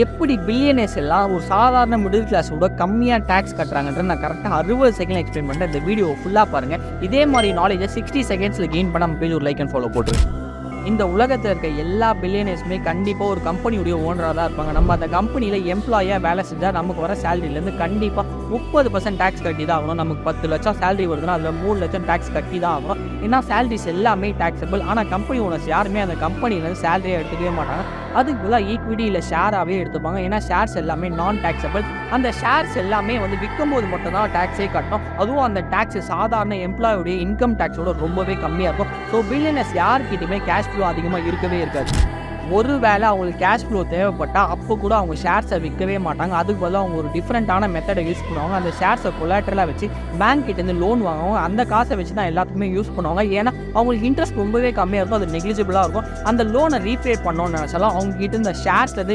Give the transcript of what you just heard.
எப்படி பில்லியனர்ஸ் எல்லாம் ஒரு சாதாரண மிடில் கிளாஸோட கம்மியாக டேக்ஸ் கட்டுறாங்கன்றது நான் கரெக்டாக 60 செகண்ட் எக்ஸ்பிளைன் பண்ணுறேன். இந்த வீடியோ ஃபுல்லாக பாருங்கள். இதே மாதிரி நாலேஜை 60 செகண்ட்ஸில் கெயின் பண்ண நம்ம பேஜ் ஒரு லைக் அண்ட் ஃபாலோ போட்டுருங்க. இந்த உலகத்தில் இருக்க எல்லா பில்லியனர்ஸுமே கண்டிப்பாக ஒரு கம்பெனியுடைய ஓனராக தான் இருப்பாங்க. நம்ம அந்த கம்பெனியில் எம்ப்ளாயாக வேலை செஞ்சால் நமக்கு வர சேலரியிலேருந்து கண்டிப்பாக 30% டேக்ஸ் கட்டி தான் ஆகணும். நமக்கு 10 லட்சம் சேலரி வருதுன்னா அதில் 3 லட்சம் டேக்ஸ் கட்டி தான் ஆகணும். ஏன்னா சேலரிஸ் எல்லாமே டேக்ஸபிள். ஆனால் கம்பெனி ஓனர்ஸ் யாருமே அந்த கம்பெனிலேருந்து சேலரியை எடுத்துக்கவே மாட்டாங்க. அதுக்கு பதிலாக ஈக்விட்டி இல்லை ஷேராகவே எடுத்துப்பாங்க. ஏன்னா ஷேர்ஸ் எல்லாமே நான் டேக்ஸபிள். அந்த ஷேர்ஸ் எல்லாமே விற்கும் போது மட்டும்தான் டேக்ஸே கட்டணும். அதுவும் அந்த டேக்ஸ் சாதாரண எம்ப்ளாயோடைய இன்கம் டேக்ஸோட ரொம்பவே கம்மியாக இருக்கும். ஸோ பில்லியனர்ஸ் யார்கிட்டையுமே கேஷ் ஃப்ளோ அதிகமாக இருக்கவே இருக்காது. ஒருவேளை அவங்களுக்கு கேஷ் ஃப்ளோ தேவைப்பட்டால் அப்போ கூட அவங்க ஷேர்ஸை விற்கவே மாட்டாங்க. அதுக்கு பதிலாக அவங்க ஒரு டிஃப்ரெண்ட்டான மெத்தடை யூஸ் பண்ணுவாங்க. அந்த ஷேர்ஸை கொலாட்ரலாக வச்சு பேங்க் கிட்டேருந்து லோன் வாங்குவாங்க. அந்த காசை வச்சு தான் எல்லாத்துக்குமே யூஸ் பண்ணுவாங்க. ஏன்னா அவங்களுக்கு இன்ட்ரெஸ்ட் ரொம்பவே கம்மியாக இருக்கும். அது நெக்லிஜிபிளாக இருக்கும். அந்த லோனை ரீபே பண்ணணும்னு நினச்சாலும் அவங்க கிட்ட இந்த ஷேர்ஸ்லேருந்து